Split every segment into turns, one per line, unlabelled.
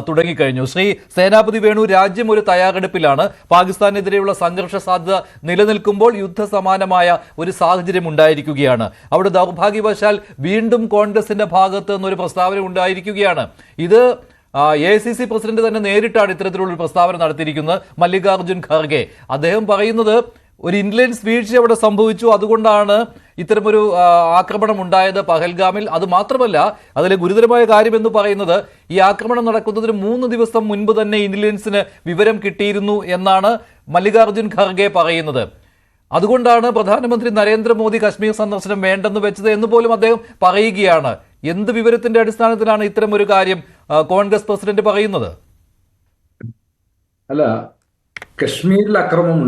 തുടങ്ങിക്കഴിഞ്ഞു. ശ്രീ സേനാപതി വേണു, രാജ്യം ഒരു തയ്യാറെടുപ്പിലാണ്. പാകിസ്ഥാനെതിരെയുള്ള സംഘർഷ സാധ്യത നിലനിൽക്കുമ്പോൾ യുദ്ധസമാനമായ ഒരു സാഹചര്യം ഉണ്ടായിരിക്കുകയാണ്. അവിടെ ദൗർഭാഗ്യവശാൽ വീണ്ടും കോൺഗ്രസിന്റെ ഭാഗത്ത് നിന്നൊരു പ്രസ്താവന ഉണ്ടായിരിക്കുകയാണ്. ഇത് AICC പ്രസിഡന്റ് തന്നെ നേരിട്ടാണ് ഇത്തരത്തിലുള്ളൊരു പ്രസ്താവന നടത്തിയിരിക്കുന്നത്. മല്ലികാർജുൻ ഖാർഗെ അദ്ദേഹം പറയുന്നത് ഒരു ഇന്റലിജൻസ് വീഴ്ച അവിടെ സംഭവിച്ചു, അതുകൊണ്ടാണ് ഇത്തരമൊരു ആക്രമണം ഉണ്ടായത് പഹൽഗാമിൽ. അത് മാത്രമല്ല, അതിലെ ഗുരുതരമായ കാര്യം എന്ന് പറയുന്നത് ഈ ആക്രമണം നടക്കുന്നതിന് 3 ദിവസം മുൻപ് തന്നെ ഇന്റലിജൻസിന് വിവരം കിട്ടിയിരുന്നു എന്നാണ് മല്ലികാർജുൻ ഖാർഗെ പറയുന്നത്. അതുകൊണ്ടാണ് പ്രധാനമന്ത്രി നരേന്ദ്രമോദി കശ്മീർ സന്ദർശനം വേണ്ടെന്ന് വെച്ചത് എന്ന് പോലും അദ്ദേഹം പറയുകയാണ്. എന്ത് വിവരത്തിന്റെ അടിസ്ഥാനത്തിലാണ് ഇത്തരം ഒരു കാര്യം കോൺഗ്രസ് പ്രസിഡന്റ് പറയുന്നത്?
അല്ല, കശ്മീരിൽ ആക്രമണം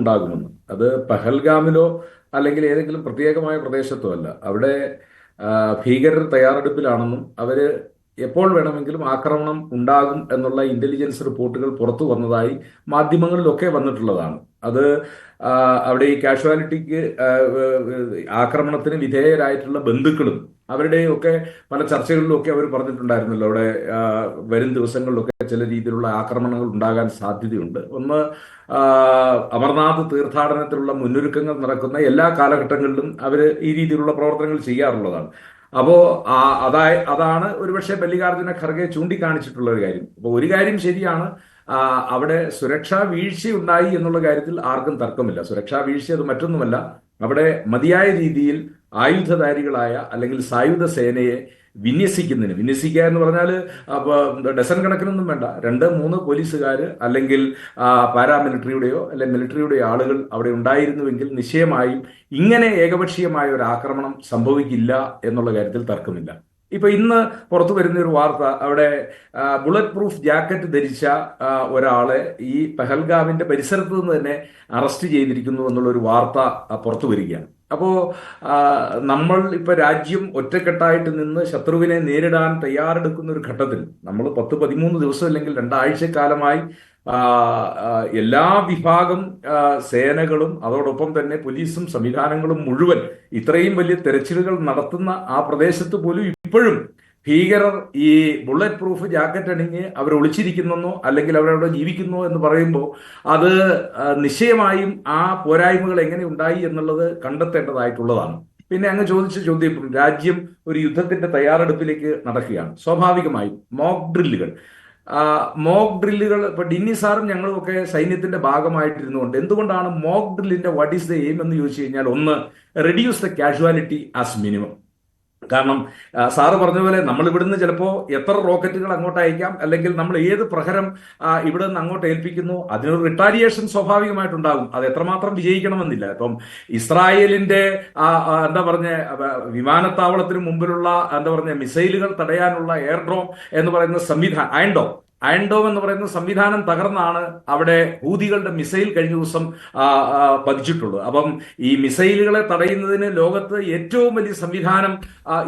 ഉണ്ടാകുമെന്ന് അത് പഹൽഗാമിലോ അല്ലെങ്കിൽ ഏതെങ്കിലും പ്രത്യേകമായ പ്രദേശത്തോ അല്ല. അവിടെ ഭീകരർ തയ്യാറെടുപ്പിലാണെന്നും അവര് എപ്പോൾ വേണമെങ്കിലും ആക്രമണം ഉണ്ടാകും എന്നുള്ള ഇന്റലിജൻസ് റിപ്പോർട്ടുകൾ പുറത്തു വന്നതായി മാധ്യമങ്ങളിലൊക്കെ വന്നിട്ടുള്ളതാണ്. അത് അവിടെ ഈ കാഷ്വാലിറ്റിക്ക് ആക്രമണത്തിന് വിധേയരായിട്ടുള്ള ബന്ധുക്കളും അവരുടെയൊക്കെ പല ചർച്ചകളിലൊക്കെ അവർ പറഞ്ഞിട്ടുണ്ടായിരുന്നല്ലോ, അവിടെ വരും ദിവസങ്ങളിലൊക്കെ ചില രീതിയിലുള്ള ആക്രമണങ്ങൾ ഉണ്ടാകാൻ സാധ്യതയുണ്ട്. ഒന്ന്, അമർനാഥ് തീർത്ഥാടനത്തിലുള്ള മുന്നൊരുക്കങ്ങൾ നടക്കുന്ന എല്ലാ കാലഘട്ടങ്ങളിലും അവർ ഈ രീതിയിലുള്ള പ്രവർത്തനങ്ങൾ ചെയ്യാറുള്ളതാണ്. അപ്പോ അതാണ് ഒരുപക്ഷെ മല്ലികാർജുന ഖർഗെ ചൂണ്ടിക്കാണിച്ചിട്ടുള്ള ഒരു കാര്യം. അപ്പൊ ഒരു കാര്യം ശരിയാണ്, അവിടെ സുരക്ഷാ വീഴ്ചയുണ്ടായി എന്നുള്ള കാര്യത്തിൽ ആർക്കും തർക്കമില്ല. സുരക്ഷാ വീഴ്ച അത് മറ്റൊന്നുമല്ല, അവിടെ മതിയായ രീതിയിൽ ആയുധധാരികളായ അല്ലെങ്കിൽ സായുധ സേനയെ വിന്യസിക്കുക എന്ന് പറഞ്ഞാൽ ഡസൻ കണക്കിനൊന്നും വേണ്ട, 2-3 പോലീസുകാർ അല്ലെങ്കിൽ പാരാമിലിറ്ററിയുടെയോ അല്ലെങ്കിൽ മിലിറ്ററിയുടെയോ ആളുകൾ അവിടെ ഉണ്ടായിരുന്നുവെങ്കിൽ നിശ്ചയമായും ഇങ്ങനെ ഏകപക്ഷീയമായ ഒരു ആക്രമണം സംഭവിക്കില്ല എന്നുള്ള കാര്യത്തിൽ തർക്കമില്ല. ഇപ്പൊ ഇന്ന് പുറത്തു വരുന്ന ഒരു വാർത്ത, അവിടെ ബുള്ളറ്റ് പ്രൂഫ് ജാക്കറ്റ് ധരിച്ച ഒരാളെ ഈ പഹൽഗാമിന്റെ പരിസരത്ത് നിന്ന് തന്നെ അറസ്റ്റ് ചെയ്തിരിക്കുന്നു എന്നുള്ളൊരു വാർത്ത പുറത്തു വരികയാണ്. അപ്പോ നമ്മൾ ഇപ്പൊ രാജ്യം ഒറ്റക്കെട്ടായിട്ട് നിന്ന് ശത്രുവിനെ നേരിടാൻ തയ്യാറെടുക്കുന്ന ഒരു ഘട്ടത്തിൽ നമ്മൾ 10-13 ദിവസം അല്ലെങ്കിൽ 2 ആഴ്ചക്കാലമായി എല്ലാ വിഭാഗം സേനകളും അതോടൊപ്പം തന്നെ പോലീസും സംവിധാനങ്ങളും മുഴുവൻ ഇത്രയും വലിയ തെരച്ചിലുകൾ നടത്തുന്ന ആ പ്രദേശത്ത് പോലും ഇപ്പോഴും ഭീകരർ ഈ ബുള്ളറ്റ് പ്രൂഫ് ജാക്കറ്റ് അണിഞ്ഞ് അവർ ഒളിച്ചിരിക്കുന്നെന്നോ അല്ലെങ്കിൽ അവരവിടെ ജീവിക്കുന്നോ എന്ന് പറയുമ്പോൾ അത് നിശ്ചയമായും ആ പോരായ്മകൾ എങ്ങനെ ഉണ്ടായി എന്നുള്ളത് കണ്ടെത്തേണ്ടതായിട്ടുള്ളതാണ്. പിന്നെ അങ്ങ് ചോദിച്ച ചോദ്യം, രാജ്യം ഒരു യുദ്ധത്തിന്റെ തയ്യാറെടുപ്പിലേക്ക് നടക്കുകയാണ്. സ്വാഭാവികമായും മോക്ക് ഡ്രില്ലുകൾ ഇപ്പൊ ഡിന്നി സാറും ഞങ്ങളും ഒക്കെ സൈന്യത്തിന്റെ ഭാഗമായിട്ടിരുന്നുകൊണ്ട് എന്തുകൊണ്ടാണ് മോക്ക് ഡ്രില്ലിന്റെ വാട്ട് ഈസ് ദ എയിം എന്ന് ചോദിച്ചു കഴിഞ്ഞാൽ, ഒന്ന്, reduce the casualty as minimum. കാരണം സാറ് പറഞ്ഞ പോലെ നമ്മൾ ഇവിടുന്ന് ചിലപ്പോൾ എത്ര റോക്കറ്റുകൾ അങ്ങോട്ട് അയക്കാം, അല്ലെങ്കിൽ നമ്മൾ ഏത് പ്രഹരം ഇവിടെ നിന്ന് അങ്ങോട്ട് ഏൽപ്പിക്കുന്നു, അതിനൊരു റിട്ടാലിയേഷൻ സ്വാഭാവികമായിട്ടുണ്ടാകും. അത് എത്രമാത്രം വിജയിക്കണമെന്നില്ല. ഇപ്പം ഇസ്രായേലിന്റെ വിമാനത്താവളത്തിന് മുമ്പിലുള്ള മിസൈലുകൾ തടയാനുള്ള എയർഡ്രോം എന്ന് പറയുന്ന സംവിധാനം, അയൺഡോം എന്ന് പറയുന്ന സംവിധാനം തകർന്നാണ് അവിടെ ഹൂതികളുടെ മിസൈൽ കഴിഞ്ഞ ദിവസം പതിച്ചിട്ടുള്ളത്. അപ്പം ഈ മിസൈലുകളെ തടയുന്നതിന് ലോകത്ത് ഏറ്റവും വലിയ സംവിധാനം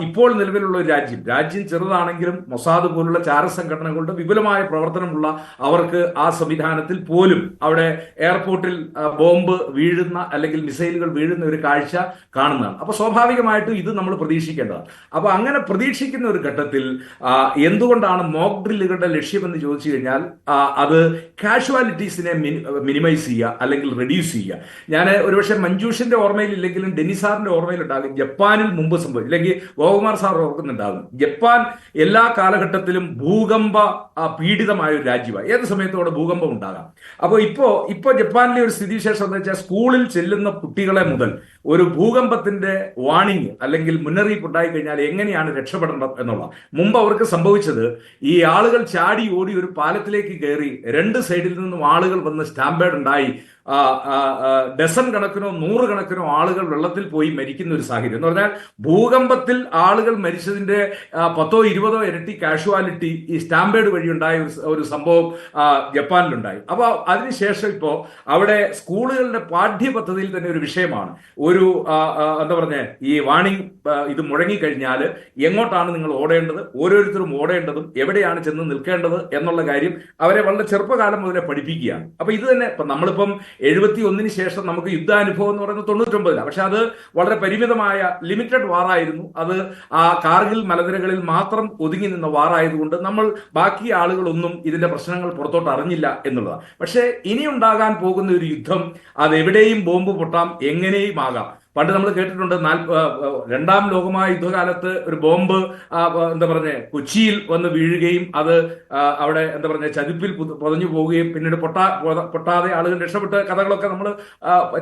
ഇപ്പോൾ നിലവിലുള്ള ഒരു രാജ്യം ചെറുതാണെങ്കിലും മൊസാദ് പോലുള്ള ചാരസംഘടനകളുടെ വിപുലമായ പ്രവർത്തനമുള്ള അവർക്ക് ആ സംവിധാനത്തിൽ പോലും അവിടെ എയർപോർട്ടിൽ ബോംബ് വീഴുന്ന അല്ലെങ്കിൽ മിസൈലുകൾ വീഴുന്ന ഒരു കാഴ്ച കാണുന്നതാണ്. അപ്പൊ സ്വാഭാവികമായിട്ടും ഇത് നമ്മൾ പ്രതീക്ഷിക്കേണ്ടതാണ്. അപ്പൊ അങ്ങനെ പ്രതീക്ഷിക്കുന്ന ഒരു ഘട്ടത്തിൽ എന്തുകൊണ്ടാണ് മോക്ക് ഡ്രില്ലുകളുടെ ലക്ഷ്യമെന്ന് ചോദിച്ചു കഴിഞ്ഞാൽ, അത് കാഷ്വാലിറ്റീസിനെ മിനിമൈസ് ചെയ്യുക അല്ലെങ്കിൽ റെഡ്യൂസ് ചെയ്യുക. ഞാൻ ഒരുപക്ഷെ മഞ്ജൂഷിന്റെ ഓർമ്മയിലില്ലെങ്കിലും ഡെനിസാറിന്റെ ഓർമ്മയിലുണ്ടാകും, ജപ്പാനിൽ മുമ്പ് സംഭവിച്ചു, അല്ലെങ്കിൽ ഗോകുമാർ സാർ ഓർക്കുന്നുണ്ടാകും, ജപ്പാൻ എല്ലാ കാലഘട്ടത്തിലും ഭൂകമ്പ പീഡിതമായ ഒരു രാജ്യമാണ്. ഏത് സമയത്തും അവിടെ ഭൂകമ്പം ഉണ്ടാകാം. അപ്പോൾ ഇപ്പോ ജപ്പാനിലെ ഒരു സ്ഥിതിവിശേഷം എന്ന് വെച്ചാൽ, സ്കൂളിൽ ചെല്ലുന്ന കുട്ടികളെ മുതൽ ഒരു ഭൂകമ്പത്തിന്റെ വാണിംഗ് അല്ലെങ്കിൽ മുന്നറിയിപ്പ് ഉണ്ടായി കഴിഞ്ഞാൽ എങ്ങനെയാണ് രക്ഷപ്പെടേണ്ടത് എന്നുള്ള. മുമ്പ് അവർക്ക് സംഭവിച്ചത്, ഈ ആളുകൾ ചാടി ഓടി ഒരു പാലത്തിലേക്ക് കയറി 2 സൈഡിൽ നിന്നും ആളുകൾ വന്ന് സ്റ്റാമ്പേഡ് ഉണ്ടായി ഡസൻ കണക്കിനോ 100 കണക്കിനോ ആളുകൾ വെള്ളത്തിൽ പോയി മരിക്കുന്ന ഒരു സാഹചര്യം. എന്ന് പറഞ്ഞാൽ ഭൂകമ്പത്തിൽ ആളുകൾ മരിച്ചതിന്റെ 10-20 ഇരട്ടി കാഷ്വാലിറ്റി ഈ സ്റ്റാമ്പേഡ് വഴി ഉണ്ടായ ഒരു സംഭവം ജപ്പാനിലുണ്ടായി. അപ്പൊ അതിനുശേഷം ഇപ്പോ അവിടെ സ്കൂളുകളുടെ പാഠ്യപദ്ധതിയിൽ തന്നെ ഒരു വിഷയമാണ്, ഒരു ഈ വാണിംഗ് ഇത് മുഴങ്ങിക്കഴിഞ്ഞാൽ എങ്ങോട്ടാണ് നിങ്ങൾ ഓടേണ്ടത്, ഓരോരുത്തരും ഓടേണ്ടതും എവിടെയാണ് ചെന്ന് നിൽക്കേണ്ടത് എന്നുള്ള കാര്യം അവരെ വളരെ ചെറുപ്പകാലം മുതലേ പഠിപ്പിക്കുകയാണ്. അപ്പൊ ഇത് തന്നെ ഇപ്പൊ നമ്മളിപ്പം 71 ശേഷം നമുക്ക് യുദ്ധാനുഭവം എന്ന് പറയുന്നത് 99. പക്ഷെ അത് വളരെ പരിമിതമായ ലിമിറ്റഡ് വാറായിരുന്നു. അത് ആ കാർഗിൽ മലനിരകളിൽ മാത്രം ഒതുങ്ങി നിന്ന വാറായതുകൊണ്ട് നമ്മൾ ബാക്കി ആളുകളൊന്നും ഇതിന്റെ പ്രശ്നങ്ങൾ പുറത്തോട്ട് അറിഞ്ഞില്ല എന്നുള്ളതാണ്. പക്ഷേ ഇനി ഉണ്ടാകാൻ പോകുന്ന ഒരു യുദ്ധം അതെവിടെയും ബോംബ് പൊട്ടാം, എങ്ങനെയും ആകാം. പണ്ട് നമ്മൾ കേട്ടിട്ടുണ്ട് രണ്ടാം ലോകമായ യുദ്ധകാലത്ത് ഒരു ബോംബ് കൊച്ചിയിൽ വന്ന് വീഴുകയും അത് അവിടെ ചതുപ്പിൽ പൊതഞ്ഞു പോവുകയും പിന്നീട് പൊട്ടാതെ ആളുകൾ രക്ഷപ്പെട്ട കഥകളൊക്കെ നമ്മൾ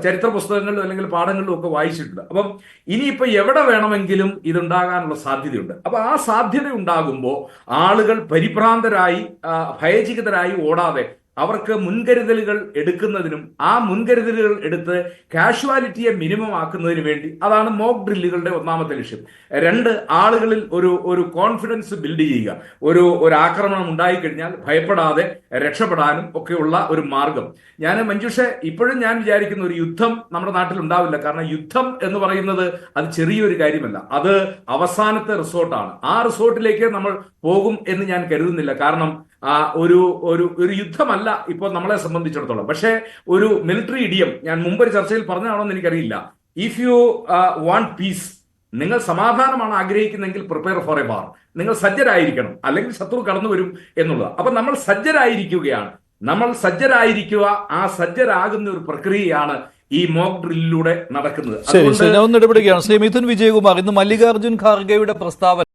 ചരിത്ര പുസ്തകങ്ങളിലും അല്ലെങ്കിൽ പാഠങ്ങളിലും ഒക്കെ വായിച്ചിട്ടുണ്ട്. അപ്പം ഇനിയിപ്പോ എവിടെ വേണമെങ്കിലും ഇതുണ്ടാകാനുള്ള സാധ്യതയുണ്ട്. അപ്പൊ ആ സാധ്യത ഉണ്ടാകുമ്പോൾ ആളുകൾ പരിഭ്രാന്തരായി ഭയചകിതരായി ഓടാതെ അവർക്ക് മുൻകരുതലുകൾ എടുക്കുന്നതിനും ആ മുൻകരുതലുകൾ എടുത്ത് കാഷ്വാലിറ്റിയെ മിനിമം ആക്കുന്നതിന് വേണ്ടി അതാണ് മോക്ക് ഡ്രില്ലുകളുടെ ഒന്നാമത്തെ ലക്ഷ്യം. 2, ആളുകളിൽ ഒരു കോൺഫിഡൻസ് ബിൽഡ് ചെയ്യുക. ഒരു ആക്രമണം ഉണ്ടായിക്കഴിഞ്ഞാൽ ഭയപ്പെടാതെ രക്ഷപ്പെടാനും ഒക്കെയുള്ള ഒരു മാർഗം. ഇപ്പോഴും ഞാൻ വിചാരിക്കുന്ന ഒരു യുദ്ധം നമ്മുടെ നാട്ടിൽ ഉണ്ടാവില്ല. കാരണം യുദ്ധം എന്ന് പറയുന്നത് അത് ചെറിയൊരു കാര്യമല്ല, അത് അവസാനത്തെ റിസോർട്ടാണ്. ആ റിസോർട്ടിലേക്ക് നമ്മൾ പോകും എന്ന് ഞാൻ കരുതുന്നില്ല. കാരണം ഒരു യുദ്ധമല്ല ഇപ്പോൾ നമ്മളെ സംബന്ധിച്ചിടത്തോളം. പക്ഷേ ഒരു മിലിറ്ററി ഇഡിയം ഞാൻ മുമ്പൊരു ചർച്ചയിൽ പറഞ്ഞതാണോ എന്ന് എനിക്കറിയില്ല. ഇഫ് യു വാണ്ട് പീസ്, നിങ്ങൾ സമാധാനമാണ് ആഗ്രഹിക്കുന്നതെങ്കിൽ പ്രിപ്പയർ ഫോർ എ വാർ. നിങ്ങൾ സജ്ജരായിരിക്കണം, അല്ലെങ്കിൽ ശത്രു കടന്നു വരും എന്നുള്ളത്. അപ്പൊ നമ്മൾ സജ്ജരായിരിക്കുകയാണ്. നമ്മൾ സജ്ജരായിരിക്കുക, ആ സജ്ജരാകുന്ന ഒരു പ്രക്രിയയാണ് ഈ മോക്ക് ഡ്രില്ലിലൂടെ നടക്കുന്നത്.
ശരി, ഞാൻ ഒന്ന് ഇടപെടുകയാണ്. ശ്രീ മിഥുൻ വിജയകുമാർ, ഇന്ന് മല്ലികാർജുൻ ഖാർഗെയുടെ പ്രസ്താവന